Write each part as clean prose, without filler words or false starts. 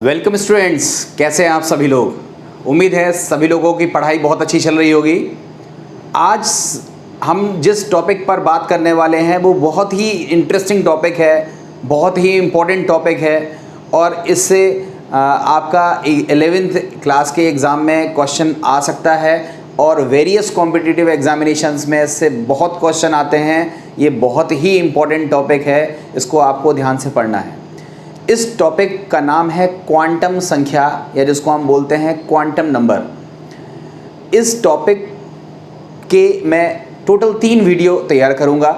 Welcome students, कैसे हैं आप सभी लोग। उम्मीद है सभी लोगों की पढ़ाई बहुत अच्छी चल रही होगी। आज हम जिस टॉपिक पर बात करने वाले हैं वो बहुत ही इंटरेस्टिंग टॉपिक है, बहुत ही इम्पोर्टेंट टॉपिक है और इससे आपका 11th क्लास के एग्ज़ाम में क्वेश्चन आ सकता है और वेरियस कॉम्पिटिटिव एग्जामिनेशंस में इससे बहुत क्वेश्चन आते हैं। ये बहुत ही इम्पोर्टेंट टॉपिक है, इसको आपको ध्यान से पढ़ना है। इस टॉपिक का नाम है क्वांटम संख्या या जिसको हम बोलते हैं क्वांटम नंबर। इस टॉपिक के मैं टोटल 3 वीडियो तैयार करूंगा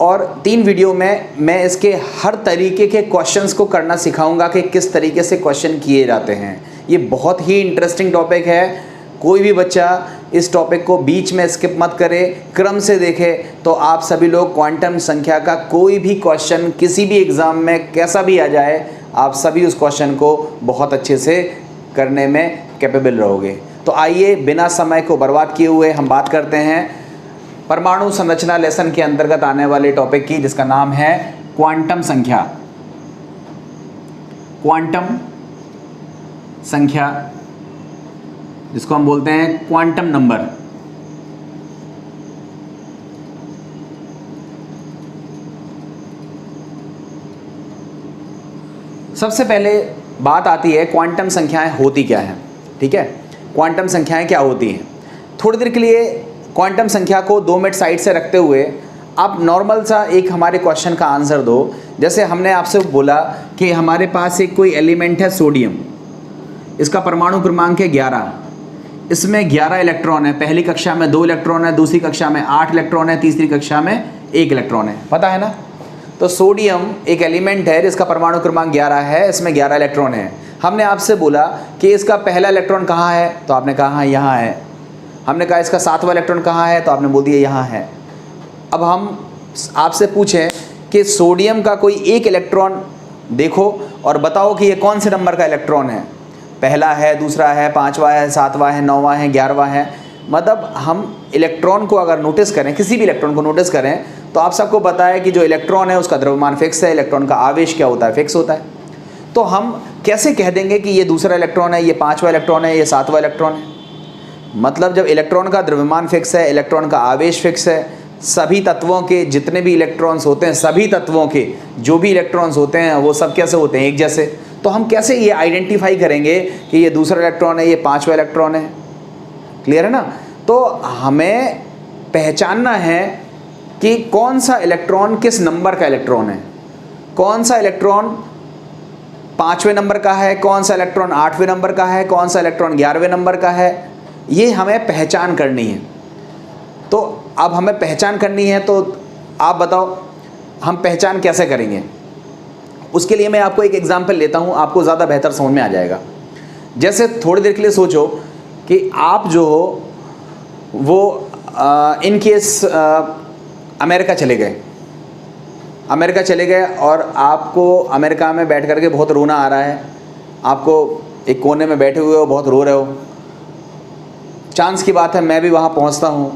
और 3 वीडियो में मैं इसके हर तरीके के क्वेश्चंस को करना सिखाऊंगा कि किस तरीके से क्वेश्चन किए जाते हैं। ये बहुत ही इंटरेस्टिंग टॉपिक है। कोई भी बच्चा इस टॉपिक को बीच में स्किप मत करे, क्रम से देखे तो आप सभी लोग क्वांटम संख्या का कोई भी क्वेश्चन किसी भी एग्ज़ाम में कैसा भी आ जाए, आप सभी उस क्वेश्चन को बहुत अच्छे से करने में कैपेबल रहोगे। तो आइए बिना समय को बर्बाद किए हुए हम बात करते हैं परमाणु संरचना लेसन के अंतर्गत आने वाले टॉपिक की, जिसका नाम है क्वांटम संख्या। क्वांटम संख्या जिसको हम बोलते हैं क्वांटम नंबर। सबसे पहले बात आती है क्वांटम संख्याएं होती क्या हैं। ठीक है, क्वांटम संख्याएं क्या होती हैं। थोड़ी देर के लिए क्वांटम संख्या को 2 मिनट साइड से रखते हुए आप नॉर्मल सा एक हमारे क्वेश्चन का आंसर दो। जैसे हमने आपसे बोला कि हमारे पास एक कोई एलिमेंट है सोडियम, इसका परमाणु क्रमांक है 11, इसमें 11 इलेक्ट्रॉन है। पहली कक्षा में 2 इलेक्ट्रॉन है, दूसरी कक्षा में 8 इलेक्ट्रॉन है, तीसरी कक्षा में 1 इलेक्ट्रॉन है। पता है ना। तो सोडियम एक एलिमेंट है जिसका परमाणु क्रमांक 11 है, इसमें 11 इलेक्ट्रॉन है। हमने आपसे बोला कि इसका पहला इलेक्ट्रॉन कहाँ है, तो आपने कहा यहाँ है। हमने कहा इसका 7वां इलेक्ट्रॉन कहाँ है, तो आपने बोल दिया यहाँ है। अब हम आपसे पूछें कि सोडियम का कोई एक इलेक्ट्रॉन देखो और बताओ कि ये कौन से नंबर का इलेक्ट्रॉन है। पहला है, दूसरा है, 5वां है, 7वां है, 9वां है, 11वां है। मतलब हम इलेक्ट्रॉन को अगर नोटिस करें, किसी भी इलेक्ट्रॉन को नोटिस करें, तो आप सबको पता है कि जो इलेक्ट्रॉन है उसका द्रव्यमान फिक्स है, इलेक्ट्रॉन का आवेश क्या होता है, फिक्स होता है। तो हम कैसे कह देंगे कि ये दूसरा इलेक्ट्रॉन है, ये 5वां इलेक्ट्रॉन है, ये 7वां इलेक्ट्रॉन है। मतलब जब इलेक्ट्रॉन का द्रव्यमान फिक्स है, इलेक्ट्रॉन का आवेश फिक्स है, सभी तत्वों के जितने भी इलेक्ट्रॉन्स होते हैं, सभी तत्वों के जो भी इलेक्ट्रॉन्स होते हैं वो सब कैसे होते हैं, एक जैसे। तो हम कैसे ये आइडेंटिफाई करेंगे कि ये दूसरा इलेक्ट्रॉन है, ये 5वां इलेक्ट्रॉन है। क्लियर है ना। तो हमें पहचानना है कि कौन सा इलेक्ट्रॉन किस नंबर का इलेक्ट्रॉन है, कौन सा इलेक्ट्रॉन 5वें नंबर का है, कौन सा इलेक्ट्रॉन 8वें नंबर का है, कौन सा इलेक्ट्रॉन 11वें नंबर का है। ये हमें पहचान करनी है। तो अब हमें पहचान करनी है, तो आप बताओ हम पहचान कैसे करेंगे। उसके लिए मैं आपको एक एग्जाम्पल लेता हूँ, आपको ज़्यादा बेहतर समझ में आ जाएगा। जैसे थोड़ी देर के लिए सोचो कि आप जो हो वो इन केस अमेरिका चले गए। अमेरिका चले गए और आपको अमेरिका में बैठ करके बहुत रोना आ रहा है। आपको एक कोने में बैठे हुए हो, बहुत रो रहे हो। चांस की बात है मैं भी वहाँ पहुँचता हूँ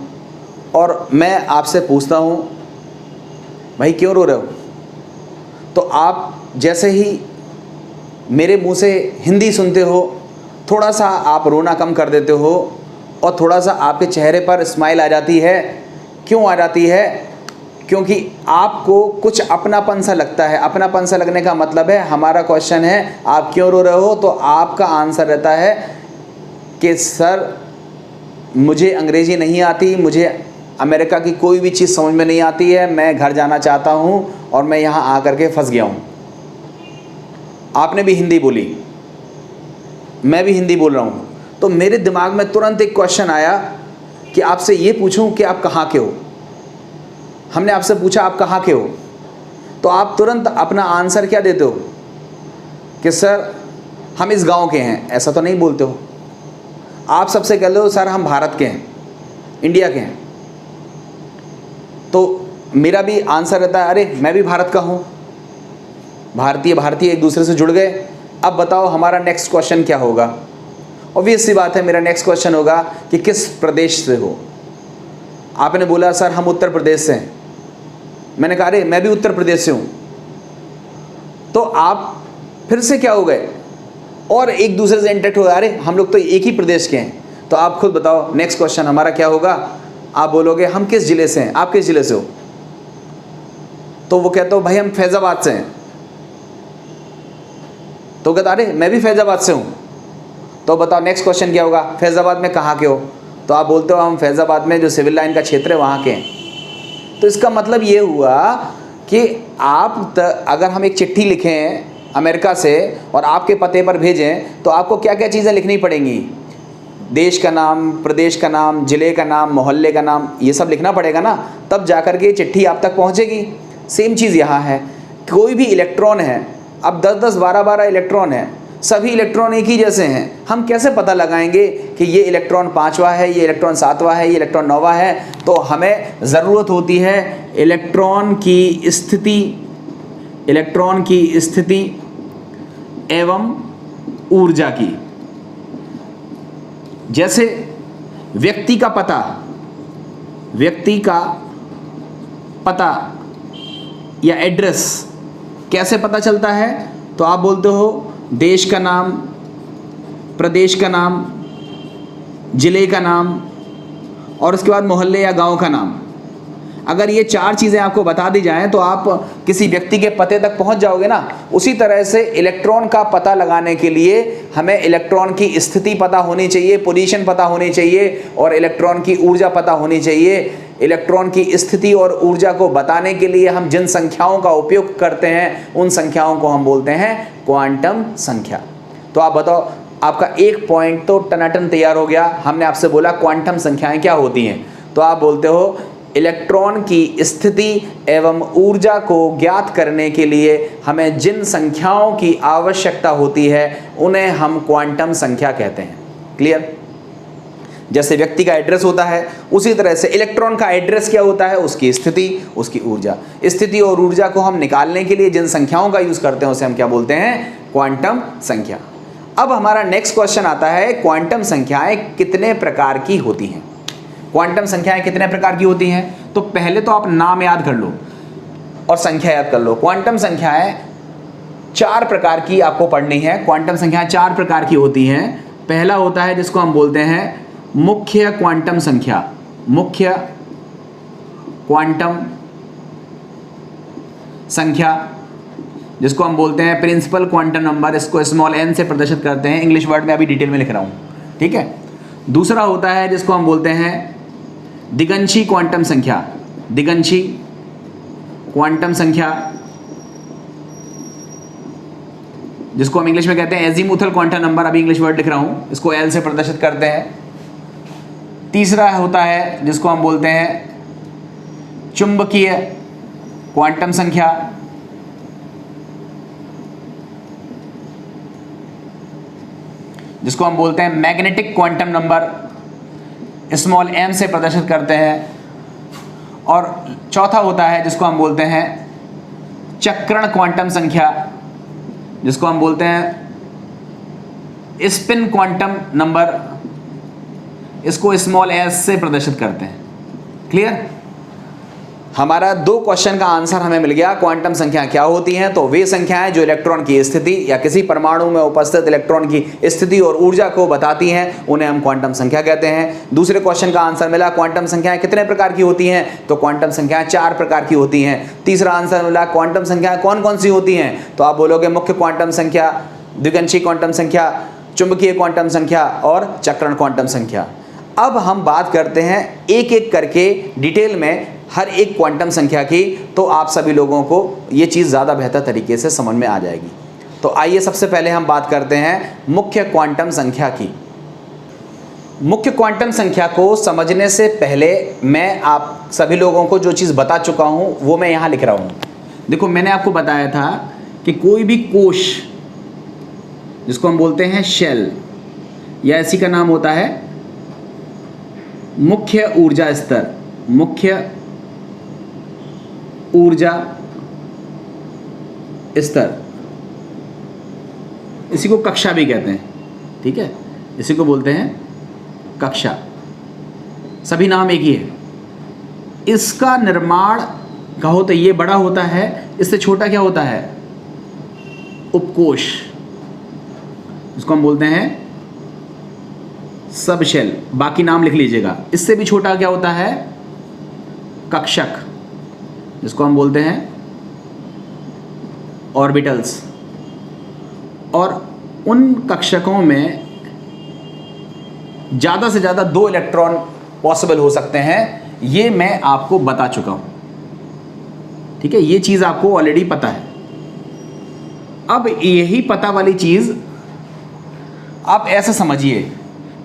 और मैं आपसे पूछता हूँ भाई क्यों रो रहे हो। तो आप जैसे ही मेरे मुंह से हिंदी सुनते हो, थोड़ा सा आप रोना कम कर देते हो और थोड़ा सा आपके चेहरे पर स्माइल आ जाती है। क्यों आ जाती है? क्योंकि आपको कुछ अपनापन सा लगता है। अपनापन सा लगने का मतलब है, हमारा क्वेश्चन है आप क्यों रो रहे हो, तो आपका आंसर रहता है कि सर मुझे अंग्रेज़ी नहीं आती, मुझे अमेरिका की कोई भी चीज़ समझ में नहीं आती है, मैं घर जाना चाहता हूँ और मैं यहाँ आकर के फंस गया हूँ। आपने भी हिंदी बोली, मैं भी हिंदी बोल रहा हूँ, तो मेरे दिमाग में तुरंत एक क्वेश्चन आया कि आपसे ये पूछूं कि आप कहाँ के हो। हमने आपसे पूछा आप कहाँ के हो, तो आप तुरंत अपना आंसर क्या देते हो कि सर हम इस गांव के हैं। ऐसा तो नहीं बोलते हो। आप सबसे कह लो सर हम भारत के हैं, इंडिया के हैं, तो मेरा भी आंसर रहता है अरे मैं भी भारत का हूँ। भारतीय भारतीय एक दूसरे से जुड़ गए। अब बताओ हमारा नेक्स्ट क्वेश्चन क्या होगा। ऑब्वियस सी बात है, मेरा नेक्स्ट क्वेश्चन होगा कि किस प्रदेश से हो। आपने बोला सर हम उत्तर प्रदेश से हैं। मैंने कहा अरे मैं भी उत्तर प्रदेश से हूँ। तो आप फिर से क्या हो गए, और एक दूसरे से इंटरेक्ट हो, अरे हम लोग तो एक ही प्रदेश के हैं। तो आप खुद बताओ नेक्स्ट क्वेश्चन हमारा क्या होगा। आप बोलोगे हम किस जिले से हैं, आप किस जिले से हो, तो वो कहते हो भाई हम फैजाबाद से हैं। तो कहता अरे मैं भी फैजाबाद से हूँ। तो बताओ नेक्स्ट क्वेश्चन क्या होगा, फैजाबाद में कहाँ के हो, तो आप बोलते हो हम फैजाबाद में जो सिविल लाइन का क्षेत्र है वहाँ के हैं। तो इसका मतलब ये हुआ कि अगर हम एक चिट्ठी लिखें अमेरिका से और आपके पते पर भेजें तो आपको क्या क्या चीज़ें लिखनी पड़ेंगी, देश का नाम, प्रदेश का नाम, ज़िले का नाम, मोहल्ले का नाम, ये सब लिखना पड़ेगा ना, तब जाकर के चिट्ठी आप तक पहुंचेगी। सेम चीज़ यहाँ है, कोई भी इलेक्ट्रॉन है, अब 10-10, 12-12 इलेक्ट्रॉन है, सभी इलेक्ट्रॉन एक ही जैसे हैं, हम कैसे पता लगाएंगे कि ये इलेक्ट्रॉन 5वां है, ये इलेक्ट्रॉन 7वां है, ये इलेक्ट्रॉन 9वां है। तो हमें ज़रूरत होती है इलेक्ट्रॉन की स्थिति एवं ऊर्जा की। जैसे व्यक्ति का पता या एड्रेस कैसे पता चलता है, तो आप बोलते हो देश का नाम, प्रदेश का नाम, ज़िले का नाम और उसके बाद मोहल्ले या गांव का नाम। अगर ये 4 चीज़ें आपको बता दी जाएं तो आप किसी व्यक्ति के पते तक पहुंच जाओगे ना। उसी तरह से इलेक्ट्रॉन का पता लगाने के लिए हमें इलेक्ट्रॉन की स्थिति पता होनी चाहिए, पोजीशन पता होनी चाहिए और इलेक्ट्रॉन की ऊर्जा पता होनी चाहिए। इलेक्ट्रॉन की स्थिति और ऊर्जा को बताने के लिए हम जिन संख्याओं का उपयोग करते हैं उन संख्याओं को हम बोलते हैं क्वांटम संख्या। तो आप बताओ, आपका एक पॉइंट तो टनाटन तैयार हो गया। हमने आपसे बोला क्वांटम संख्याएं क्या होती हैं, तो आप बोलते हो इलेक्ट्रॉन की स्थिति एवं ऊर्जा को ज्ञात करने के लिए हमें जिन संख्याओं की आवश्यकता होती है उन्हें हम क्वांटम संख्या कहते हैं। क्लियर? जैसे व्यक्ति का एड्रेस होता है उसी तरह से इलेक्ट्रॉन का एड्रेस क्या होता है, उसकी स्थिति, उसकी ऊर्जा। स्थिति और ऊर्जा को हम निकालने के लिए जिन संख्याओं का यूज करते हैं उसे हम क्या बोलते हैं, क्वांटम संख्या। अब हमारा नेक्स्ट क्वेश्चन आता है, क्वांटम संख्याएं कितने प्रकार की होती हैं। क्वांटम संख्याएं कितने प्रकार की होती हैं, तो पहले तो आप नाम याद कर लो और संख्या याद कर लो। क्वांटम संख्याएं 4 प्रकार की आपको पढ़नी है। क्वांटम संख्याएं 4 प्रकार की होती हैं। पहला होता है जिसको हम बोलते हैं मुख्य क्वांटम संख्या, मुख्य क्वांटम संख्या, जिसको हम बोलते हैं प्रिंसिपल क्वांटम नंबर। इसको स्मॉल n से प्रदर्शित करते हैं, इंग्लिश वर्ड में अभी डिटेल में लिख रहा हूं, ठीक है। दूसरा होता है जिसको हम बोलते हैं दिगंशी क्वांटम संख्या, दिगंशी क्वांटम संख्या, जिसको हम इंग्लिश में कहते हैं एजीमुथल क्वांटम नंबर। अभी इंग्लिश वर्ड लिख रहा हूं, इसको L से प्रदर्शित करते हैं। तीसरा होता है जिसको हम बोलते हैं चुंबकीय क्वांटम संख्या, जिसको हम बोलते हैं magnetic quantum number, small m से प्रदर्शित करते हैं। और चौथा होता है जिसको हम बोलते हैं चक्रण क्वांटम संख्या, जिसको हम बोलते हैं स्पिन क्वांटम नंबर, इसको स्मॉल s से प्रदर्शित करते हैं। क्लियर? हमारा 2 क्वेश्चन का आंसर हमें मिल गया। क्वांटम संख्या क्या होती हैं, तो वे संख्याएं जो इलेक्ट्रॉन की स्थिति या किसी परमाणु में उपस्थित इलेक्ट्रॉन की स्थिति और ऊर्जा को बताती हैं, उन्हें हम क्वांटम संख्या कहते हैं। दूसरे क्वेश्चन का आंसर मिला क्वांटम संख्याएं कितने प्रकार की होती हैं, तो क्वांटम संख्याएं 4 प्रकार की होती हैं। तीसरा आंसर मिला क्वांटम संख्याएं कौन कौन सी होती हैं, तो आप बोलोगे मुख्य क्वांटम संख्या, द्विगंशी क्वांटम संख्या, चुंबकीय क्वांटम संख्या और चक्रण क्वांटम संख्या। अब हम बात करते हैं एक एक करके डिटेल में हर एक क्वांटम संख्या की, तो आप सभी लोगों को ये चीज़ ज़्यादा बेहतर तरीके से समझ में आ जाएगी। तो आइए सबसे पहले हम बात करते हैं मुख्य क्वांटम संख्या की। मुख्य क्वांटम संख्या को समझने से पहले मैं आप सभी लोगों को जो चीज़ बता चुका हूँ वो मैं यहाँ लिख रहा हूँ। देखो, मैंने आपको बताया था कि कोई भी कोश जिसको हम बोलते हैं शेल, या इसी का नाम होता है मुख्य ऊर्जा स्तर, मुख्य ऊर्जा स्तर, इसी को कक्षा भी कहते हैं, ठीक है, इसी को बोलते हैं कक्षा। सभी नाम एक ही है। इसका निर्माण कहो तो ये बड़ा होता है, इससे छोटा क्या होता है, उपकोश। इसको हम बोलते हैं सब शेल, बाकी नाम लिख लीजिएगा। इससे भी छोटा क्या होता है? कक्षक, जिसको हम बोलते हैं ऑर्बिटल्स। और उन कक्षकों में ज़्यादा से ज़्यादा 2 इलेक्ट्रॉन पॉसिबल हो सकते हैं, ये मैं आपको बता चुका हूँ। ठीक है, ये चीज़ आपको ऑलरेडी पता है। अब यही पता वाली चीज़ आप ऐसे समझिए,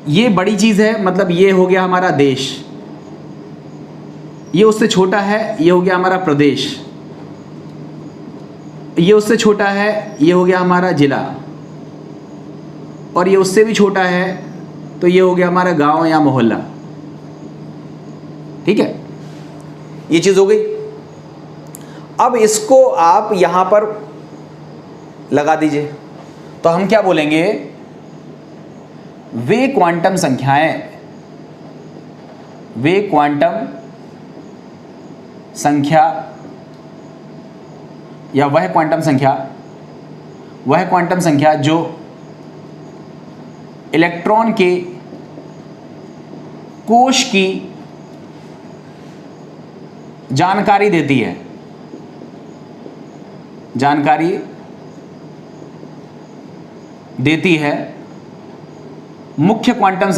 ये बड़ी चीज़ है, मतलब ये हो गया हमारा देश, ये उससे छोटा है, ये हो गया हमारा प्रदेश, ये उससे छोटा है, ये हो गया हमारा जिला, और ये उससे भी छोटा है तो ये हो गया हमारा गांव या मोहल्ला। ठीक है, ये चीज़ हो गई। अब इसको आप यहां पर लगा दीजिए, तो हम क्या बोलेंगे? वे क्वांटम संख्याएं, वे क्वांटम संख्या या वह क्वांटम संख्या जो इलेक्ट्रॉन के कोश की जानकारी देती है, मुख्य क्वांटम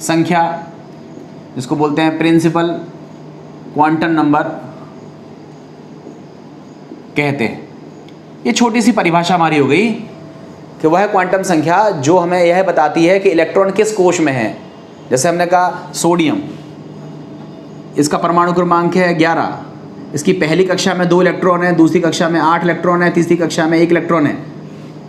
संख्या, जिसको बोलते हैं प्रिंसिपल क्वांटम नंबर कहते हैं। ये छोटी सी परिभाषा हमारी हो गई कि वह क्वांटम संख्या जो हमें यह बताती है कि इलेक्ट्रॉन किस कोश में है। जैसे हमने कहा सोडियम, इसका परमाणु क्रमांक है 11, इसकी पहली कक्षा में 2 इलेक्ट्रॉन है, दूसरी कक्षा में 8 इलेक्ट्रॉन है, तीसरी कक्षा में 1 इलेक्ट्रॉन है।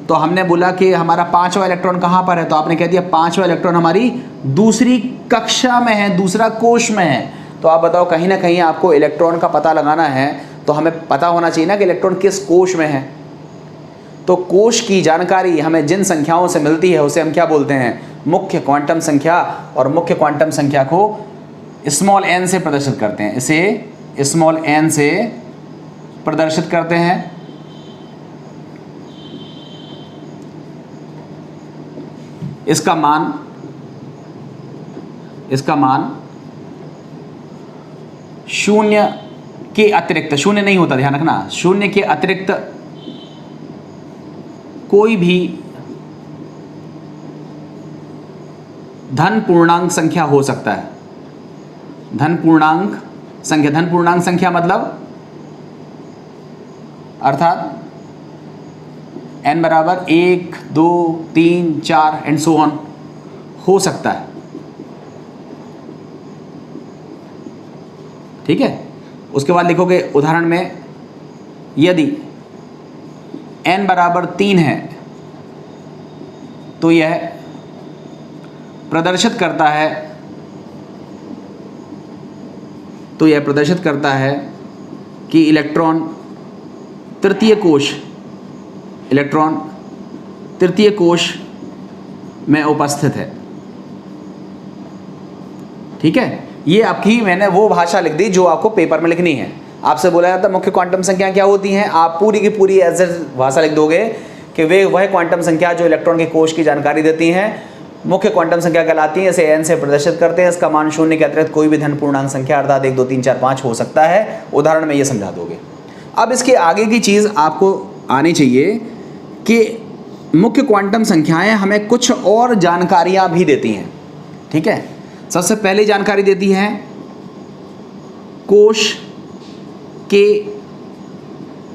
तो हमने बोला कि हमारा 5वां इलेक्ट्रॉन कहाँ पर है, तो आपने कह दिया 5वां इलेक्ट्रॉन हमारी दूसरी कक्षा में है, दूसरा कोश में है। तो आप बताओ, कहीं ना कहीं आपको इलेक्ट्रॉन का पता लगाना है तो हमें पता होना चाहिए ना कि इलेक्ट्रॉन किस कोश में है। तो कोश की जानकारी हमें जिन संख्याओं से मिलती है उसे हम क्या बोलते हैं? मुख्य क्वांटम संख्या। और मुख्य क्वांटम संख्या को स्मॉल n से प्रदर्शित करते हैं, इसे स्मॉल n से प्रदर्शित करते हैं। इसका मान शून्य के अतिरिक्त, शून्य नहीं होता, ध्यान रखना, शून्य के अतिरिक्त कोई भी धन पूर्णांक संख्या हो सकता है। धन पूर्णांक संख्या मतलब अर्थात n बराबर 1, 2, 3, 4 एंड सो ऑन हो सकता है। ठीक है, उसके बाद लिखोगे उदाहरण में यदि n बराबर 3 है तो यह प्रदर्शित करता है कि इलेक्ट्रॉन तृतीय कोश में उपस्थित है। ठीक है, ये आपकी मैंने वो भाषा लिख दी जो आपको पेपर में लिखनी है। आपसे बोला जाता है मुख्य क्वांटम संख्या क्या होती हैं, आप पूरी की पूरी ऐसे भाषा लिख दोगे कि वे वह क्वांटम संख्या जो इलेक्ट्रॉन के कोश की जानकारी देती हैं मुख्य क्वांटम संख्या कहलाती है। इसे n से प्रदर्शित करते हैं। इसका मान शून्य के अतिरिक्त कोई भी धन पूर्णांक संख्या अर्थात 1, 2, 3, 4, 5 हो सकता है। उदाहरण में ये समझा दोगे। अब इसके आगे की चीज़ आपको आनी चाहिए कि मुख्य क्वांटम संख्याएं हमें कुछ और जानकारियां भी देती हैं। ठीक है, सबसे पहले जानकारी देती हैं कोश के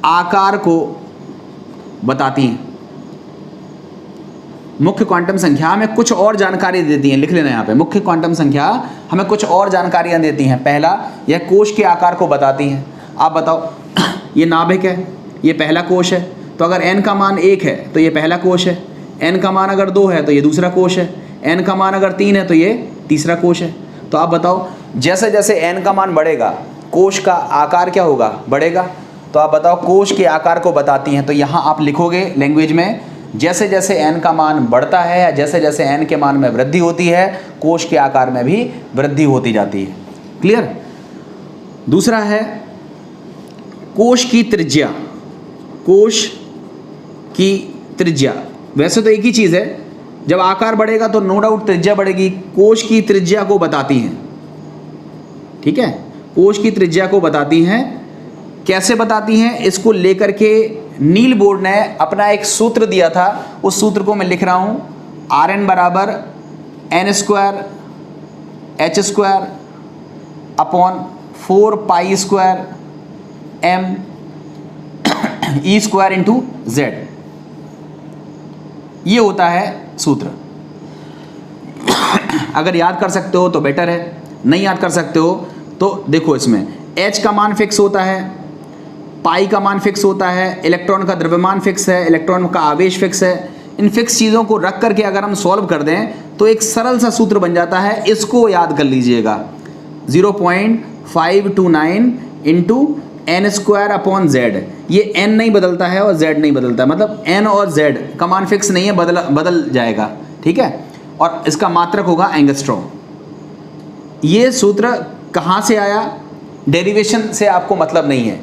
आकार को बताती हैं। मुख्य क्वांटम संख्या हमें कुछ और जानकारी देती हैं, लिख लेना यहाँ पे, मुख्य क्वांटम संख्या हमें कुछ और जानकारियाँ देती हैं। पहला, यह कोश के आकार को बताती हैं। आप बताओ, ये नाभिक है, ये पहला कोश है, तो अगर n का मान 1 है तो ये पहला कोश है, n का मान अगर 2 है तो ये दूसरा कोश है, n का मान अगर 3 है तो ये तीसरा कोश है। तो आप बताओ, जैसे जैसे n का मान बढ़ेगा कोश का आकार क्या होगा? बढ़ेगा। तो आप बताओ, कोश के आकार को बताती हैं। तो यहाँ आप लिखोगे लैंग्वेज में, जैसे जैसे n का मान बढ़ता है या जैसे जैसे n के मान में वृद्धि होती है कोश के आकार में भी वृद्धि होती जाती है। क्लियर? दूसरा है कोश की त्रिज्या। कोश की त्रिज्या, वैसे तो एक ही चीज़ है, जब आकार बढ़ेगा तो नो डाउट त्रिज्या बढ़ेगी, कोश की त्रिज्या को बताती हैं, ठीक है, कोश की त्रिज्या को बताती हैं। कैसे बताती हैं, इसको लेकर के नील बोर्ड ने अपना एक सूत्र दिया था, उस सूत्र को मैं लिख रहा हूँ, Rn बराबर n square h square upon 4 pi square m e square into z, ये होता है सूत्र। अगर याद कर सकते हो तो बेटर है, नहीं याद कर सकते हो तो देखो, इसमें h का मान फिक्स होता है, पाई का मान फिक्स होता है, इलेक्ट्रॉन का द्रव्यमान फिक्स है, इलेक्ट्रॉन का आवेश फिक्स है। इन फिक्स चीज़ों को रख करके अगर हम सॉल्व कर दें तो एक सरल सा सूत्र बन जाता है, इसको याद कर लीजिएगा, 0.529 into n square upon Z. ये n नहीं बदलता है और z नहीं बदलता है, मतलब n और z का मान फिक्स नहीं है, बदल जाएगा, ठीक है, और इसका मात्रक होगा एंगस्ट्रॉम। ये सूत्र कहाँ से आया, डेरिवेशन से आपको मतलब नहीं है,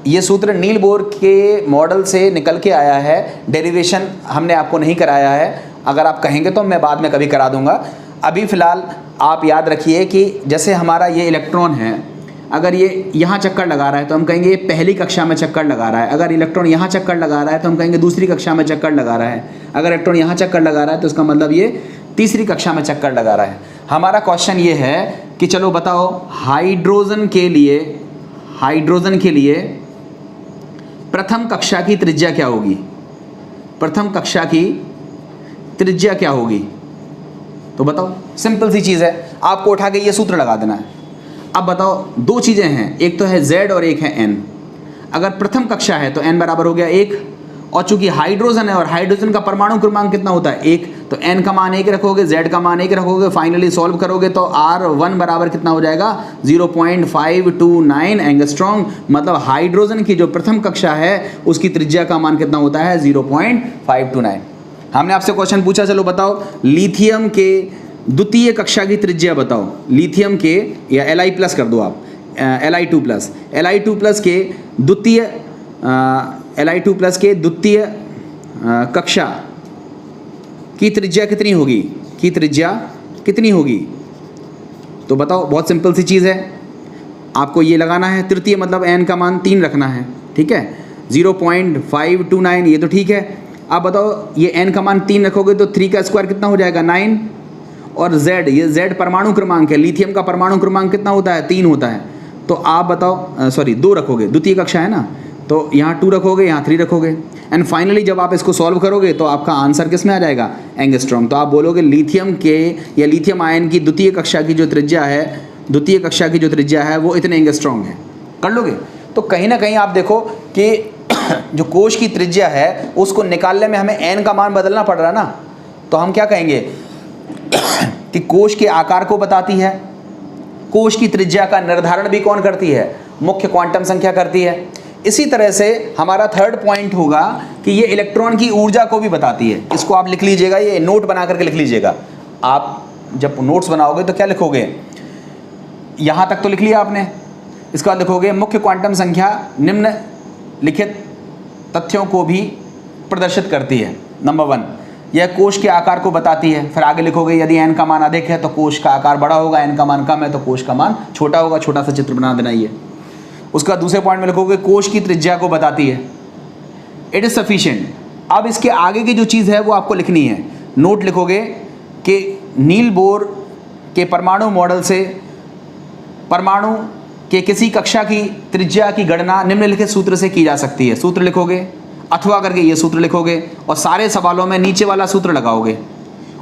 ये सूत्र नील बोर के मॉडल से निकल के आया है, डेरिवेशन हमने आपको नहीं कराया है। अगर आप कहेंगे तो मैं बाद में कभी करा दूंगा। अभी फ़िलहाल आप याद रखिए कि जैसे हमारा ये इलेक्ट्रॉन है, अगर ये यहाँ चक्कर लगा रहा है तो हम कहेंगे ये पहली कक्षा में चक्कर लगा रहा है। अगर इलेक्ट्रॉन यहाँ चक्कर लगा रहा है तो हम कहेंगे दूसरी कक्षा में चक्कर लगा रहा है। अगर इलेक्ट्रॉन यहाँ चक्कर लगा रहा है तो इसका मतलब ये तीसरी कक्षा में चक्कर लगा रहा है। हमारा क्वेश्चन ये है कि चलो बताओ, हाइड्रोजन के लिए प्रथम कक्षा की त्रिज्या क्या होगी, प्रथम कक्षा की त्रिज्या क्या होगी, तो बताओ। सिंपल सी चीज़ है, आपको उठा के ये सूत्र लगा देना है। अब बताओ, दो चीज़ें हैं, एक तो है z और एक है n। अगर प्रथम कक्षा है तो n बराबर हो गया 1, और चूंकि हाइड्रोजन है और हाइड्रोजन का परमाणु क्रमांक कितना होता है 1, तो n का मान 1 रखोगे, z का मान 1 रखोगे, फाइनली सॉल्व करोगे तो R1 बराबर कितना हो जाएगा 0.529 एंगस्ट्रॉम। मतलब हाइड्रोजन की जो प्रथम कक्षा है उसकी त्रिज्या का मान कितना होता है 0.529। हमने आपसे क्वेश्चन पूछा, चलो बताओ लिथियम के द्वितीय कक्षा की त्रिज्या बताओ। लिथियम के, या Li+ कर दो आप, Li2+ के द्वितीय कक्षा की त्रिज्या कितनी होगी, तो बताओ। बहुत सिंपल सी चीज़ है, आपको ये लगाना है, तृतीय मतलब n का मान 3 रखना है, ठीक है, 0.529, ये तो ठीक है। अब बताओ, ये n का मान 3 रखोगे तो 3 का स्क्वायर कितना हो जाएगा 9, और z, ये z परमाणु क्रमांक है, लिथियम का परमाणु क्रमांक कितना होता है 3 होता है, तो आप बताओ, सॉरी 2 रखोगे, द्वितीय कक्षा है ना, तो यहाँ 2 रखोगे, यहाँ 3 रखोगे, एंड फाइनली जब आप इसको सॉल्व करोगे तो आपका आंसर किस में आ जाएगा एंगस्ट्रॉम। तो आप बोलोगे लिथियम के या लिथियम आयन की द्वितीय कक्षा की जो त्रिज्या है वो इतने एंगस्ट्रॉम है, कर लोगे। तो कहीं ना कहीं आप देखो कि जो कोश की त्रिज्या है उसको निकालने में हमें n का मान बदलना पड़ रहा है ना, तो हम क्या कहेंगे कि कोश के आकार को बताती है, कोश की त्रिज्या का निर्धारण भी कौन करती है, मुख्य क्वांटम संख्या करती है। इसी तरह से हमारा थर्ड पॉइंट होगा कि ये इलेक्ट्रॉन की ऊर्जा को भी बताती है। इसको आप लिख लीजिएगा, ये नोट बना करके लिख लीजिएगा। आप जब नोट्स बनाओगे तो क्या लिखोगे, यहाँ तक तो लिख लिया आपने, इसके बाद लिखोगे मुख्य क्वांटम संख्या निम्नलिखित तथ्यों को भी प्रदर्शित करती है। नंबर 1, यह कोश के आकार को बताती है। फिर आगे लिखोगे यदि n का मान अधिक है तो कोश का आकार बड़ा होगा, n का मान कम है तो कोश का मान छोटा होगा। छोटा सा चित्र बना देना ये। उसका दूसरे पॉइंट में लिखोगे कोश की त्रिज्या को बताती है, इट इज़ सफिशिएंट। अब इसके आगे की जो चीज़ है वो आपको लिखनी है। नोट लिखोगे कि नील बोर के परमाणु मॉडल से परमाणु के किसी कक्षा की त्रिज्या की गणना निम्नलिखित सूत्र से की जा सकती है। सूत्र लिखोगे, अथवा करके ये सूत्र लिखोगे और सारे सवालों में नीचे वाला सूत्र लगाओगे।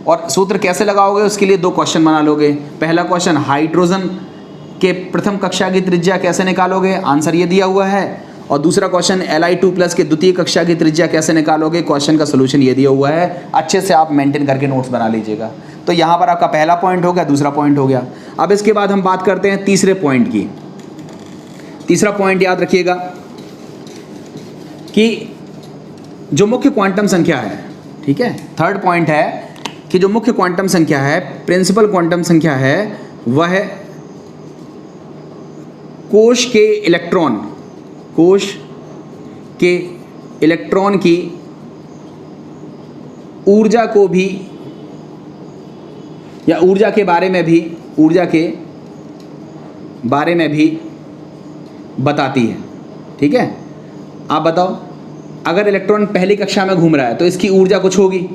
और सूत्र कैसे लगाओगे उसके लिए 2 क्वेश्चन बना लोगे। पहला क्वेश्चन, हाइड्रोजन के प्रथम कक्षा की त्रिज्या कैसे निकालोगे, आंसर ये दिया हुआ है। और दूसरा क्वेश्चन, Li2+ के द्वितीय कक्षा की त्रिज्या कैसे निकालोगे, क्वेश्चन का सोल्यूशन ये दिया हुआ है। अच्छे से आप मेंटेन करके नोट्स बना लीजिएगा। तो यहाँ पर आपका पहला पॉइंट हो गया, दूसरा पॉइंट हो गया। अब इसके बाद हम बात करते हैं तीसरे पॉइंट की। तीसरा पॉइंट याद रखिएगा कि जो मुख्य क्वांटम संख्या है, ठीक है, थर्ड पॉइंट है कि जो मुख्य क्वांटम संख्या है, प्रिंसिपल क्वांटम संख्या है, वह कोश के इलेक्ट्रॉन की ऊर्जा को भी या ऊर्जा के बारे में भी बताती है। ठीक है, आप बताओ, अगर इलेक्ट्रॉन पहली कक्षा में घूम रहा है तो इसकी ऊर्जा कुछ होगी,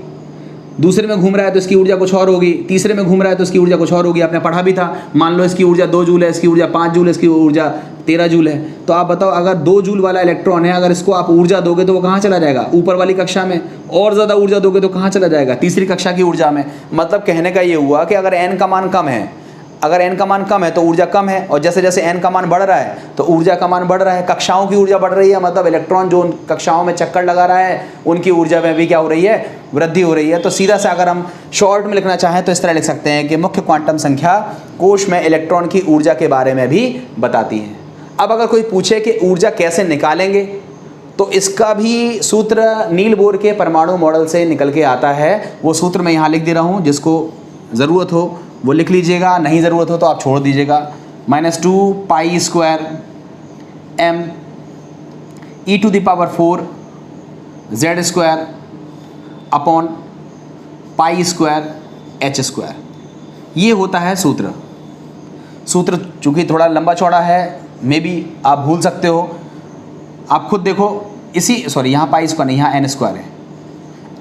दूसरे में घूम रहा है तो इसकी ऊर्जा कुछ और होगी, तीसरे में घूम रहा है तो इसकी ऊर्जा कुछ और होगी। आपने पढ़ा भी था, मान लो इसकी ऊर्जा 2 जूल है, इसकी ऊर्जा 5 जूल है, इसकी ऊर्जा 13 जूल है। तो आप बताओ, अगर 2 जूल वाला इलेक्ट्रॉन है, अगर इसको आप ऊर्जा दोगे तो वो कहाँ चला जाएगा? ऊपर वाली कक्षा में। और ज़्यादा ऊर्जा दोगे तो कहाँ चला जाएगा? तीसरी कक्षा की ऊर्जा में। मतलब कहने का ये हुआ कि अगर n का मान कम है, अगर n का मान कम है तो ऊर्जा कम है, और जैसे जैसे n का मान बढ़ रहा है तो ऊर्जा का मान बढ़ रहा है। कक्षाओं की ऊर्जा बढ़ रही है, मतलब इलेक्ट्रॉन जो उन कक्षाओं में चक्कर लगा रहा है उनकी ऊर्जा में भी क्या हो रही है? वृद्धि हो रही है। तो सीधा सा अगर हम शॉर्ट में लिखना चाहें तो इस तरह लिख सकते हैं कि मुख्य क्वांटम संख्या कोश में इलेक्ट्रॉन की ऊर्जा के बारे में भी बताती है। अब अगर कोई पूछे कि ऊर्जा कैसे निकालेंगे, तो इसका भी सूत्र नील बोर के परमाणु मॉडल से निकल के आता है। वो सूत्र मैं यहाँ लिख दे रहा हूँ, जिसको ज़रूरत हो वो लिख लीजिएगा, नहीं ज़रूरत हो तो आप छोड़ दीजिएगा। -2 pi square m e⁴ z square upon pi square h square, ये होता है सूत्र। सूत्र चूँकि थोड़ा लंबा चौड़ा है, मे बी आप भूल सकते हो, आप खुद देखो। यहाँ पाई स्क्वायर नहीं, यहाँ n स्क्वायर है।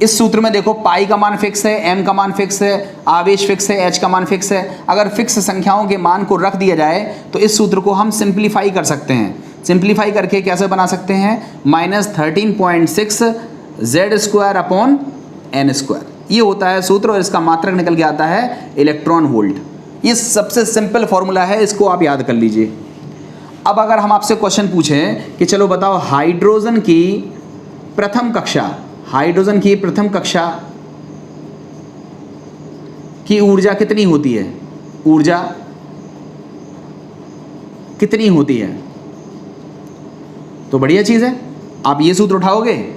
इस सूत्र में देखो, पाई का मान फिक्स है, m का मान फिक्स है, आवेश फिक्स है, h का मान फिक्स है। अगर फिक्स संख्याओं के मान को रख दिया जाए तो इस सूत्र को हम सिंप्लीफाई कर सकते हैं। सिंप्लीफाई करके कैसे बना सकते हैं? -13.6 z square upon n square, ये होता है सूत्र, और इसका मात्रक निकल के आता है इलेक्ट्रॉन वोल्ट। ये सबसे सिंपल फॉर्मूला है, इसको आप याद कर लीजिए। अब अगर हम आपसे क्वेश्चन पूछें कि चलो बताओ, हाइड्रोजन की प्रथम कक्षा की ऊर्जा कितनी होती है? ऊर्जा कितनी होती है? तो बढ़िया चीज़ है, आप ये सूत्र उठाओगे।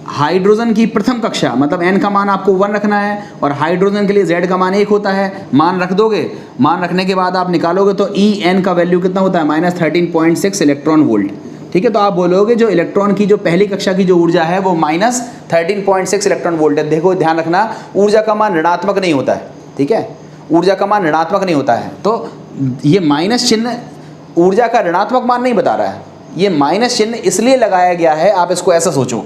हाइड्रोजन की प्रथम कक्षा, मतलब n का मान आपको 1 रखना है, और हाइड्रोजन के लिए z का मान 1 होता है। मान रख दोगे, मान रखने के बाद आप निकालोगे तो En का वैल्यू कितना होता है? -13.6 इलेक्ट्रॉन वोल्ट। ठीक है, तो आप बोलोगे जो इलेक्ट्रॉन की जो पहली कक्षा की जो ऊर्जा है वो -13.6 इलेक्ट्रॉन वोल्ट है। देखो, ध्यान रखना, ऊर्जा का मान ऋणात्मक नहीं होता है। ठीक है, ऊर्जा का मान ऋणात्मक नहीं होता है, तो ये माइनस चिन्ह ऊर्जा का ऋणात्मक मान नहीं बता रहा है। ये माइनस चिन्ह इसलिए लगाया गया है, आप इसको ऐसा सोचो।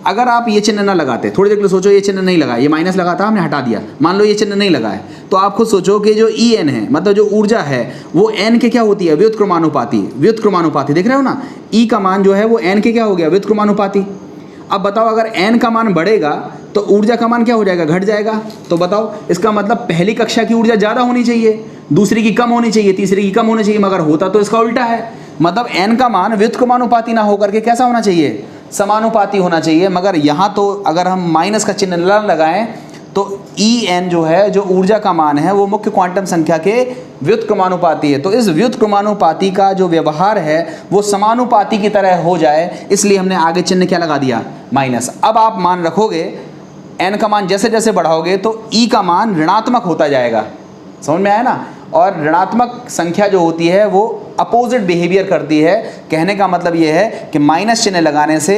अगर आप ये चिन्ह ना लगाते, थोड़ी देर के लिए सोचो, ये चिन्ह नहीं लगा, ये माइनस लगा था, हमने हटा दिया, मान लो ये चिन्ह नहीं लगा है, तो आप खुद सोचो कि जो En है, मतलब जो ऊर्जा है, वो n के क्या होती है? व्युत्क्रमानुपाती। व्युत्क्रमानुपाती देख रहे हो ना, E का मान जो है वो n के क्या हो गया? व्युत्क्रमानुपाती। अब बताओ, अगर n का मान बढ़ेगा तो ऊर्जा का मान क्या हो जाएगा? घट जाएगा। तो बताओ, इसका मतलब पहली कक्षा की ऊर्जा ज़्यादा होनी चाहिए, दूसरी की कम होनी चाहिए, तीसरी की कम होनी चाहिए, मगर होता तो इसका उल्टा है। मतलब n का मान व्युत्क्रमानुपाती ना होकर के कैसा होना चाहिए? समानुपाती होना चाहिए। मगर यहाँ तो अगर हम माइनस का चिन्ह न लगाएं तो En जो है, जो ऊर्जा का मान है, वो मुख्य क्वांटम संख्या के व्युत्क्रमानुपाती है। तो इस व्युत्क्रमानुपाती का जो व्यवहार है वो समानुपाती की तरह हो जाए, इसलिए हमने आगे चिन्ह क्या लगा दिया? माइनस। अब आप मान रखोगे, n का मान जैसे जैसे बढ़ाओगे तो E का मान ऋणात्मक होता जाएगा। समझ में आया ना? और ऋणात्मक संख्या जो होती है वो अपोजिट बिहेवियर करती है। कहने का मतलब ये है कि माइनस चिन्ह लगाने से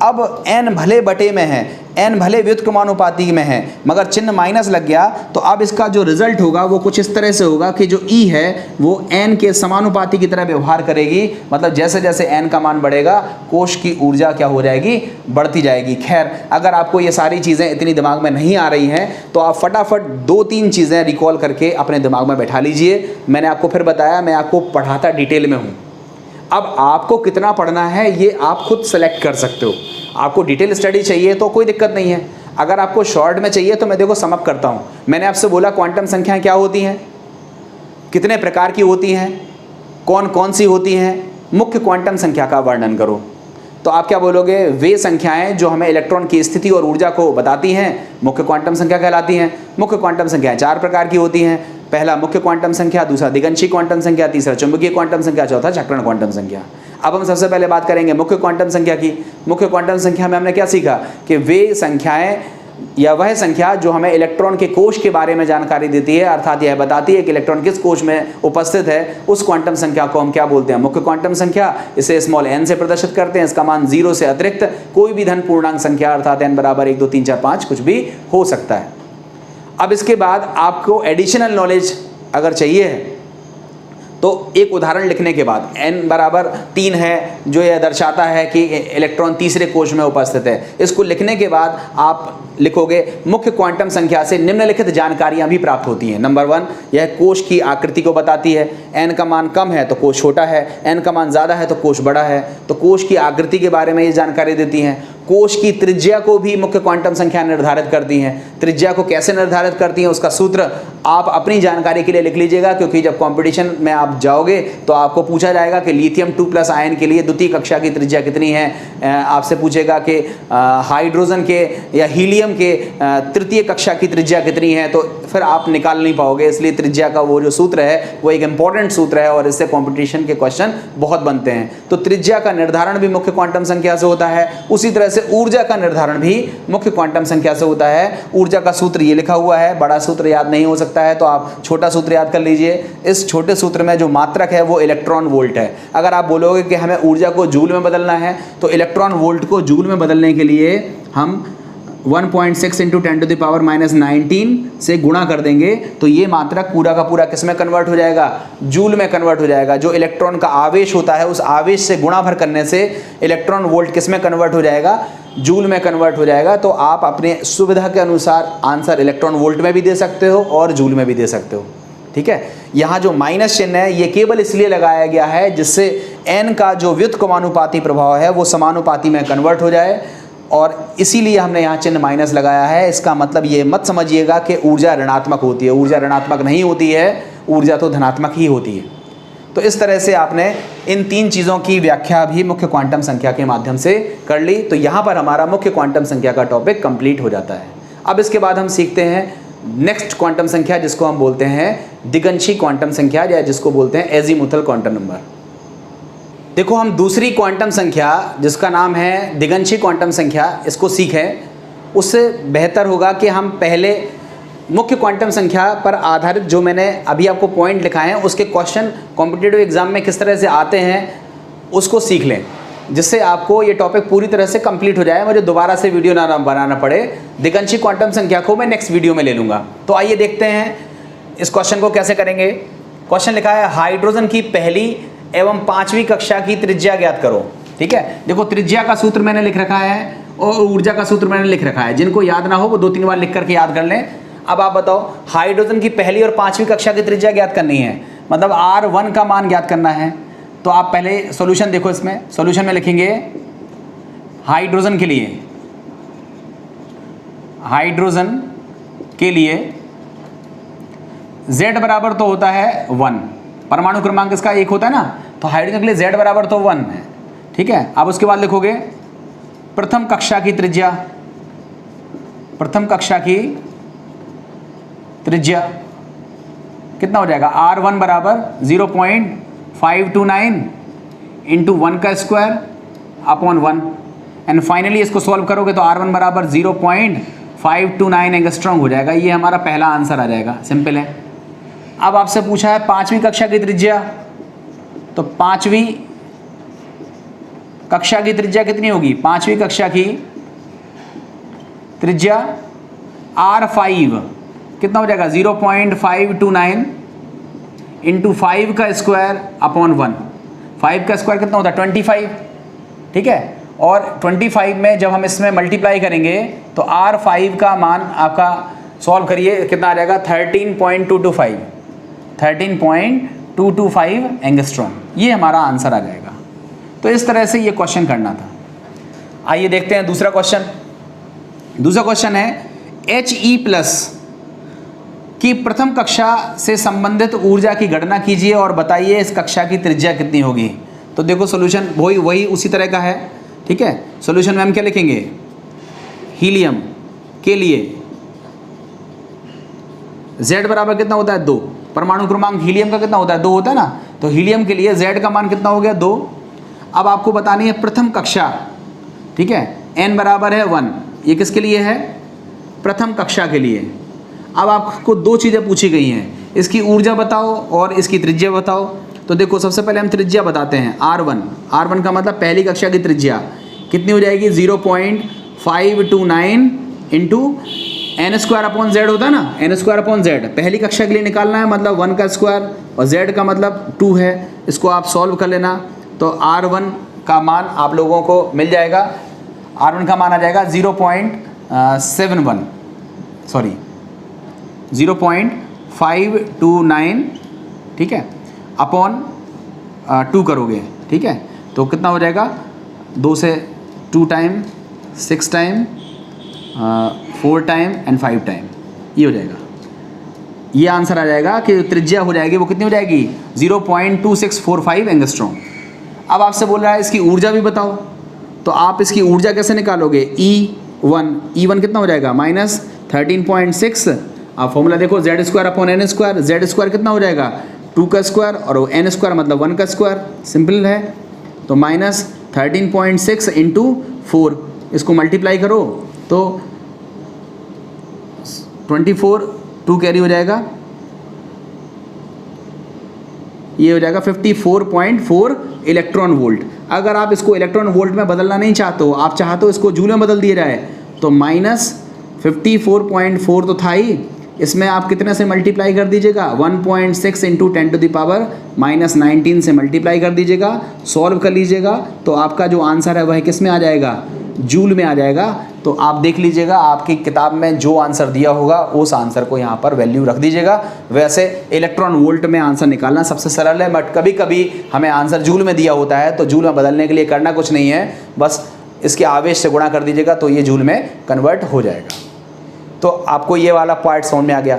अब n भले बटे में है, n भले व्युत्क्रमानुपाती में है, मगर चिन्ह माइनस लग गया तो अब इसका जो रिजल्ट होगा वो कुछ इस तरह से होगा कि जो E है वो n के समानुपाती की तरह व्यवहार करेगी। मतलब जैसे जैसे n का मान बढ़ेगा, कोश की ऊर्जा क्या हो जाएगी? बढ़ती जाएगी। खैर, अगर आपको ये सारी चीज़ें इतनी दिमाग में नहीं आ रही हैं तो आप फटाफट 2-3 चीज़ें रिकॉल करके अपने दिमाग में बैठा लीजिए। मैंने आपको फिर बताया, मैं आपको पढ़ाता डिटेल में हूँ। अब आपको कितना पढ़ना है ये आप खुद सेलेक्ट कर सकते हो। आपको डिटेल स्टडी चाहिए तो कोई दिक्कत नहीं है, अगर आपको शॉर्ट में चाहिए तो मैं देखो समअप करता हूँ। मैंने आपसे बोला क्वांटम संख्याएं क्या होती हैं, कितने प्रकार की होती हैं, कौन कौन सी होती हैं, मुख्य क्वांटम संख्या का वर्णन करो। तो आप क्या बोलोगे? वे संख्याएं जो हमें इलेक्ट्रॉन की स्थिति और ऊर्जा को बताती हैं मुख्य क्वांटम संख्या कहलाती हैं। मुख्य क्वांटम संख्याएं 4 प्रकार की होती हैं। पहला मुख्य क्वांटम संख्या, दूसरा दिगंशी क्वांटम संख्या, तीसरा चुंबकीय क्वांटम संख्या, चौथा चक्रण क्वांटम संख्या। अब हम सबसे पहले बात करेंगे मुख्य क्वांटम संख्या की। मुख्य क्वांटम संख्या में हमने क्या सीखा कि वे संख्याएं या वह संख्या जो हमें इलेक्ट्रॉन के कोश के बारे में जानकारी देती है, अर्थात यह बताती है कि इलेक्ट्रॉन किस कोश में उपस्थित है, उस क्वांटम संख्या को हम क्या बोलते हैं, मुख्य क्वांटम संख्या। इसे स्मॉल n से प्रदर्शित करते हैं। इसका मान 0 से अतिरिक्त कोई भी धन पूर्णांक संख्या अर्थात n बराबर 1 2 3 4 5 कुछ भी हो सकता है। अब इसके बाद आपको एडिशनल नॉलेज अगर चाहिए है तो एक उदाहरण लिखने के बाद n बराबर 3 है जो यह दर्शाता है कि इलेक्ट्रॉन तीसरे कोश में उपस्थित है। इसको लिखने के बाद आप लिखोगे मुख्य क्वांटम संख्या से निम्नलिखित जानकारियां भी प्राप्त होती हैं। नंबर 1, यह कोश की आकृति को बताती है। n का मान कम है तो कोश छोटा है, n का मान ज़्यादा है तो कोश बड़ा है। तो कोश की आकृति के बारे में ये जानकारी देती हैं। कोश की त्रिज्या को भी मुख्य क्वांटम संख्या निर्धारित करती हैं। त्रिज्या को कैसे निर्धारित करती हैं उसका सूत्र आप अपनी जानकारी के लिए लिख लीजिएगा, क्योंकि जब कंपटीशन में आप जाओगे तो आपको पूछा जाएगा कि लिथियम 2+ आयन के लिए द्वितीय कक्षा की त्रिज्या कितनी है। आपसे पूछेगा कि हाइड्रोजन के या हीलियम के तृतीय कक्षा की त्रिज्या कितनी है, तो फिर आप निकाल नहीं पाओगे। इसलिए त्रिज्या का वो जो सूत्र है वो एक इंपॉर्टेंट सूत्र है और इससे कंपटीशन के क्वेश्चन बहुत बनते हैं। तो त्रिज्या का निर्धारण भी मुख्य क्वांटम संख्या से होता है। उसी तरह से ऊर्जा का निर्धारण भी मुख्य क्वांटम संख्या से होता है। ऊर्जा का सूत्र ये लिखा हुआ है, बड़ा सूत्र याद नहीं हो सकता है तो आप छोटा सूत्र याद कर लीजिए। इस छोटे सूत्र में जो मात्रक है वो इलेक्ट्रॉन वोल्ट है। अगर आप बोलोगे कि हमें ऊर्जा को जूल में बदलना है तो इलेक्ट्रॉन वोल्ट को जूल में बदलने के लिए हम 1.6 × 10⁻⁹ से गुणा कर देंगे तो ये मात्रक पूरा का पूरा किस में कन्वर्ट हो जाएगा, जूल में कन्वर्ट हो जाएगा। जो इलेक्ट्रॉन का आवेश होता है उस आवेश से गुणा भर करने से इलेक्ट्रॉन वोल्ट किस में कन्वर्ट हो जाएगा, जूल में कन्वर्ट हो जाएगा। तो आप अपने सुविधा के अनुसार आंसर इलेक्ट्रॉन वोल्ट में भी दे सकते हो और जूल में भी दे सकते हो। ठीक है, यहाँ जो माइनस चिन्ह है ये केवल इसलिए लगाया गया है जिससे n का जो व्युत्क्रमानुपाती प्रभाव है वो समानुपाती में कन्वर्ट हो जाए, और इसीलिए हमने यहाँ चिन्ह माइनस लगाया है। इसका मतलब ये मत समझिएगा कि ऊर्जा ऋणात्मक होती है, ऊर्जा ऋणात्मक नहीं होती है, ऊर्जा तो धनात्मक ही होती है। तो इस तरह से आपने इन 3 चीज़ों की व्याख्या भी मुख्य क्वांटम संख्या के माध्यम से कर ली। तो यहाँ पर हमारा मुख्य क्वांटम संख्या का टॉपिक कंप्लीट हो जाता है। अब इसके बाद हम सीखते हैं नेक्स्ट क्वांटम संख्या जिसको हम बोलते हैं दिगंशी क्वांटम संख्या या जिसको बोलते हैं एजीमुथल क्वांटम नंबर। देखो हम दूसरी क्वांटम संख्या जिसका नाम है दिगंशी क्वांटम संख्या इसको सीखें। उससे बेहतर होगा कि हम पहले मुख्य क्वांटम संख्या पर आधारित जो मैंने अभी आपको पॉइंट लिखाए हैं उसके क्वेश्चन कॉम्पिटिटिव एग्जाम में किस तरह से आते हैं उसको सीख लें, जिससे आपको ये टॉपिक पूरी तरह से कंप्लीट हो जाए, मुझे दोबारा से वीडियो ना बनाना पड़े। दिगंशी क्वांटम संख्या को मैं नेक्स्ट वीडियो में ले लूँगा। तो आइए देखते हैं इस क्वेश्चन को कैसे करेंगे। क्वेश्चन लिखा है हाइड्रोजन की पहली एवं 5वीं कक्षा की त्रिज्या ज्ञात करो। ठीक है, देखो त्रिज्या का सूत्र मैंने लिख रखा है और ऊर्जा का सूत्र मैंने लिख रखा है। जिनको याद ना हो वो 2-3 बार लिख करके याद कर लें। अब आप बताओ हाइड्रोजन की पहली और 5वीं कक्षा की त्रिज्या ज्ञात करनी है, मतलब R1 का मान ज्ञात करना है। तो आप पहले सॉल्यूशन देखो, इसमें सॉल्यूशन में लिखेंगे हाइड्रोजन के लिए, हाइड्रोजन के लिए Z बराबर तो होता है 1, परमाणु क्रमांक इसका 1 होता है ना, तो हाइड्रोजन के लिए Z बराबर तो 1 है। ठीक है, अब उसके बाद लिखोगे प्रथम कक्षा की त्रिज्या, प्रथम कक्षा की त्रिज्या कितना हो जाएगा, R1 बराबर 0.529 इंटू 1 का स्क्वायर अपॉन 1 एंड फाइनली इसको सॉल्व करोगे तो R1 बराबर 0.529 एंगस्ट्रॉम हो जाएगा। ये हमारा पहला आंसर आ जाएगा, सिंपल है। अब आपसे पूछा है 5वीं कक्षा की त्रिज्या, तो 5वीं कक्षा की त्रिज्या कितनी होगी, 5वीं कक्षा की त्रिज्या R5 कितना हो जाएगा 0.529 इंटू 5 का स्क्वायर अपॉन 1। 5 का स्क्वायर कितना होता है 25। ठीक है, और 25 में जब हम इसमें मल्टीप्लाई करेंगे तो R5 का मान आपका सॉल्व करिए कितना आ जाएगा 13.225 एंगस्ट्रॉम। ये हमारा आंसर आ जाएगा। तो इस तरह से ये क्वेश्चन करना था। आइए देखते हैं दूसरा क्वेश्चन। दूसरा क्वेश्चन है He+ की प्रथम कक्षा से संबंधित ऊर्जा की गणना कीजिए और बताइए इस कक्षा की त्रिज्या कितनी होगी। तो देखो सॉल्यूशन वही उसी तरह का है। ठीक है, सॉल्यूशन में हम क्या लिखेंगे, हीलियम के लिए Z बराबर कितना होता है 2, परमाणु क्रमांक हीलियम का कितना होता है 2 होता है ना, तो हीलियम के लिए Z का मान कितना हो गया 2। अब आपको बतानी है प्रथम कक्षा। ठीक है, N बराबर है 1, ये किसके लिए है, प्रथम कक्षा के लिए। अब आपको दो चीज़ें पूछी गई हैं, इसकी ऊर्जा बताओ और इसकी त्रिज्या बताओ। तो देखो सबसे पहले हम त्रिज्या बताते हैं, R1। R1 का मतलब पहली कक्षा की त्रिज्या कितनी हो जाएगी, 0.529 इंटू n² होता है ना, n²/z। पहली कक्षा के लिए निकालना है, मतलब 1 का स्क्वायर, और z का मतलब 2 है। इसको आप सॉल्व कर लेना तो R1 का मान आप लोगों को मिल जाएगा। R1 का मान आ जाएगा 0.529, ठीक है, अपॉन 2 करोगे, ठीक है, तो कितना हो जाएगा, 2 से 2 time, 6 time, 4 time and 5 time, ये हो जाएगा। ये आंसर आ जाएगा कि त्रिज्या हो जाएगी वो कितनी हो जाएगी, 0.2645 एंगस्ट्रॉम। अब आपसे बोल रहा है इसकी ऊर्जा भी बताओ, तो आप इसकी ऊर्जा कैसे निकालोगे, E1 कितना हो जाएगा, -13.6। आप फॉर्मूला देखो, Z²/n², Z² कितना हो जाएगा, 2 का स्क्वायर, और n² मतलब 1 का स्क्वायर, सिंपल है। तो -13.6 इंटू 4, इसको मल्टीप्लाई करो तो 24, 2 कैरी हो जाएगा, ये हो जाएगा 54.4 इलेक्ट्रॉन वोल्ट। अगर आप इसको इलेक्ट्रॉन वोल्ट में बदलना नहीं चाहते हो, आप चाहते हो इसको जूल में बदल दिया जाए, तो -54.4 तो था ही, इसमें आप कितने से मल्टीप्लाई कर दीजिएगा, 1.6 इंटू 10⁻⁻19 से मल्टीप्लाई कर दीजिएगा, सॉल्व कर लीजिएगा, तो आपका जो आंसर है वह किस में आ जाएगा, जूल में आ जाएगा। तो आप देख लीजिएगा आपकी किताब में जो आंसर दिया होगा उस आंसर को यहाँ पर वैल्यू रख दीजिएगा। वैसे इलेक्ट्रॉन वोल्ट में आंसर निकालना सबसे सरल है, बट कभी कभी हमें आंसर जूल में दिया होता है, तो जूल में बदलने के लिए करना कुछ नहीं है, बस इसके आवेश से गुणा कर दीजिएगा तो ये जूल में कन्वर्ट हो जाएगा। तो आपको ये वाला पार्ट समझ में आ गया।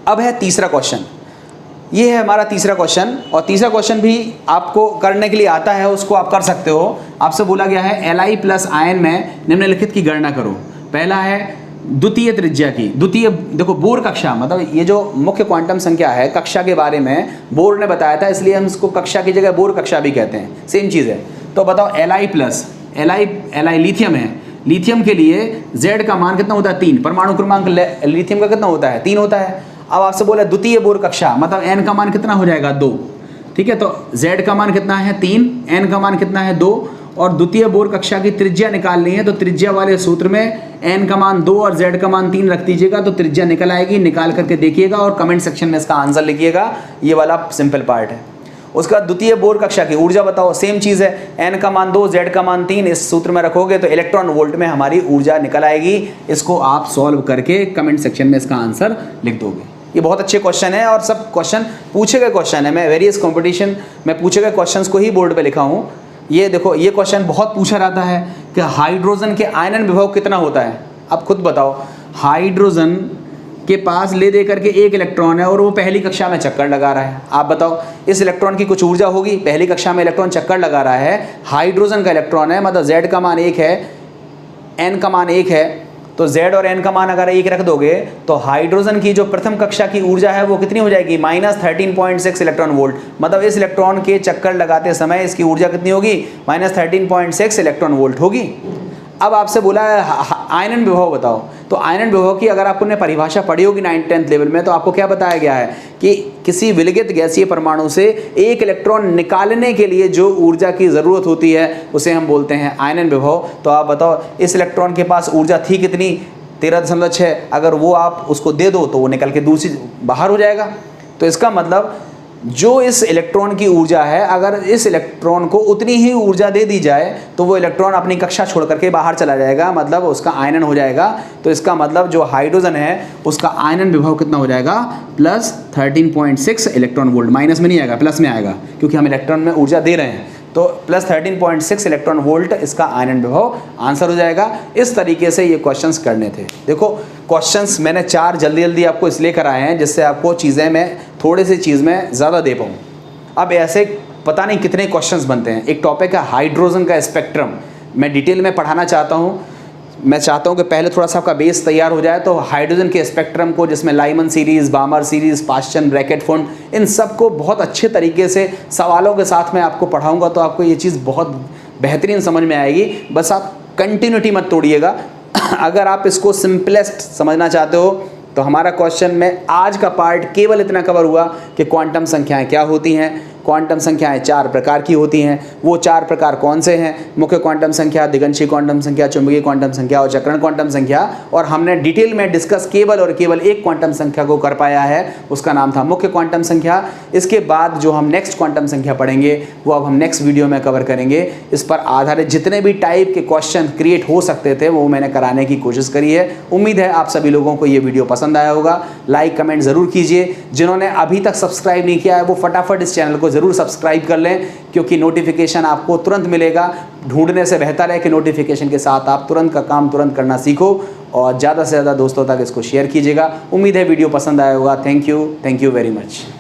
अब है तीसरा क्वेश्चन, ये है हमारा तीसरा क्वेश्चन, और तीसरा क्वेश्चन भी आपको करने के लिए आता है, उसको आप कर सकते हो। आपसे बोला गया है Li प्लस आयन में निम्नलिखित की गणना करो। पहला है द्वितीय त्रिज्या की, द्वितीय देखो बोर कक्षा, मतलब ये जो मुख्य क्वांटम संख्या है कक्षा के बारे में बोर ने बताया था, इसलिए हम इसको कक्षा की जगह बोर कक्षा भी कहते हैं, सेम चीज़ है। तो बताओ Li प्लस Li लिथियम है, लिथियम के लिए Z का मान कितना होता है, 3, परमाणु क्रमांक लिथियम का कितना होता है, 3 होता है। अब आपसे बोला द्वितीय बोर कक्षा, मतलब n का मान कितना हो जाएगा, 2, ठीक है, तो Z का मान कितना है, 3, n का मान कितना है, 2, और द्वितीय बोर कक्षा की त्रिज्या निकालनी है, तो त्रिज्या वाले सूत्र में n का मान 2 और Z का मान 3 रख दीजिएगा, तो त्रिज्या निकल आएगी। निकाल करके देखिएगा और कमेंट सेक्शन में इसका आंसर लिखिएगा, ये वाला सिंपल पार्ट है। उसका द्वितीय बोर कक्षा की ऊर्जा बताओ, सेम चीज़ है, n का मान 2, Z का मान 3, इस सूत्र में रखोगे तो इलेक्ट्रॉन वोल्ट में हमारी ऊर्जा निकल आएगी। इसको आप सॉल्व करके कमेंट सेक्शन में इसका आंसर लिख दोगे। ये बहुत अच्छे क्वेश्चन है और सब क्वेश्चन पूछे गए क्वेश्चन है, मैं वेरियस कंपटीशन में पूछे गए क्वेश्चंस को ही बोर्ड पे लिखा हूँ। ये देखो, ये क्वेश्चन बहुत पूछा जाता है कि हाइड्रोजन के आयनन विभव कितना होता है। अब खुद बताओ, हाइड्रोजन के पास ले दे करके एक इलेक्ट्रॉन है और वो पहली कक्षा में चक्कर लगा रहा है। आप बताओ, इस इलेक्ट्रॉन की कुछ ऊर्जा होगी, पहली कक्षा में इलेक्ट्रॉन चक्कर लगा रहा है, हाइड्रोजन का इलेक्ट्रॉन है, मतलब Z का मान 1 है, N का मान 1 है, तो Z और N का मान अगर 1 रख दोगे तो हाइड्रोजन की जो प्रथम कक्षा की ऊर्जा है वो कितनी हो जाएगी, -13.6 इलेक्ट्रॉन वोल्ट। मतलब इस इलेक्ट्रॉन के चक्कर लगाते समय इसकी ऊर्जा कितनी होगी, -13.6 इलेक्ट्रॉन वोल्ट होगी। अब आपसे बोला है आयनन विभव बताओ, तो आयनन विभव की अगर आपने परिभाषा पढ़ी होगी 9th-10th लेवल में, तो आपको क्या बताया गया है कि किसी विलगित गैसीय परमाणु से एक इलेक्ट्रॉन निकालने के लिए जो ऊर्जा की ज़रूरत होती है उसे हम बोलते हैं आयनन विभव। तो आप बताओ, इस इलेक्ट्रॉन के पास ऊर्जा थी कितनी, 13.6, अगर वो आप उसको दे दो तो वो निकल के दूसरी बाहर हो जाएगा। तो इसका मतलब जो इस इलेक्ट्रॉन की ऊर्जा है, अगर इस इलेक्ट्रॉन को उतनी ही ऊर्जा दे दी जाए तो वो इलेक्ट्रॉन अपनी कक्षा छोड़ करके बाहर चला जाएगा, मतलब उसका आयनन हो जाएगा। तो इसका मतलब जो हाइड्रोजन है उसका आयनन विभव कितना हो जाएगा, +13.6 इलेक्ट्रॉन वोल्ट। माइनस में नहीं आएगा, प्लस में आएगा, क्योंकि हम इलेक्ट्रॉन में ऊर्जा दे रहे हैं। तो +13.6 इलेक्ट्रॉन वोल्ट इसका आयनन विभव आंसर हो जाएगा। इस तरीके से ये क्वेश्चंस करने थे। देखो, क्वेश्चंस मैंने 4 जल्दी जल्दी आपको इसलिए कराए हैं जिससे आपको चीज़ें मैं थोड़ी सी चीज़ में ज़्यादा दे पाऊँ। अब ऐसे पता नहीं कितने क्वेश्चंस बनते हैं। एक टॉपिक है हाइड्रोजन का स्पेक्ट्रम, मैं डिटेल में पढ़ाना चाहता हूँ। मैं चाहता हूँ कि पहले थोड़ा सा आपका बेस तैयार हो जाए, तो हाइड्रोजन के स्पेक्ट्रम को, जिसमें Lyman series, बामर series, पाश्चन, bracket fund, इन सब को बहुत अच्छे तरीके से सवालों के साथ मैं आपको पढ़ाऊँगा, तो आपको ये चीज़ बहुत बेहतरीन समझ में आएगी। बस आप कंटिन्यूटी मत तोड़िएगा, अगर आप इसको सिंपलेस्ट समझना चाहते हो तो हमारा क्वेश्चन में आज का पार्ट केवल इतना कवर हुआ कि क्वांटम संख्याएं क्या होती हैं। क्वांटम संख्याएं 4 प्रकार की होती हैं। वो 4 प्रकार कौन से हैं? मुख्य क्वांटम संख्या, दिगंशी क्वांटम संख्या, चुंबकीय क्वांटम संख्या और चक्रण क्वांटम संख्या। और हमने डिटेल में डिस्कस केवल और केवल एक क्वांटम संख्या को कर पाया है, उसका नाम था मुख्य क्वांटम संख्या। इसके बाद जो हम नेक्स्ट क्वांटम संख्या पढ़ेंगे वो अब हम नेक्स्ट वीडियो में कवर करेंगे। इस पर आधारित जितने भी टाइप के क्वेश्चन क्रिएट हो सकते थे वो मैंने कराने की कोशिश करी है। उम्मीद है आप सभी लोगों को ये वीडियो पसंद आया होगा। लाइक कमेंट ज़रूर कीजिए। जिन्होंने अभी तक सब्सक्राइब नहीं किया है वो फटाफट इस चैनल को ज़रूर सब्सक्राइब कर लें, क्योंकि नोटिफिकेशन आपको तुरंत मिलेगा। ढूंढने से बेहतर है कि नोटिफिकेशन के साथ आप तुरंत का काम तुरंत करना सीखो और ज़्यादा से ज़्यादा दोस्तों तक इसको शेयर कीजिएगा। उम्मीद है वीडियो पसंद आया होगा। Thank you very much.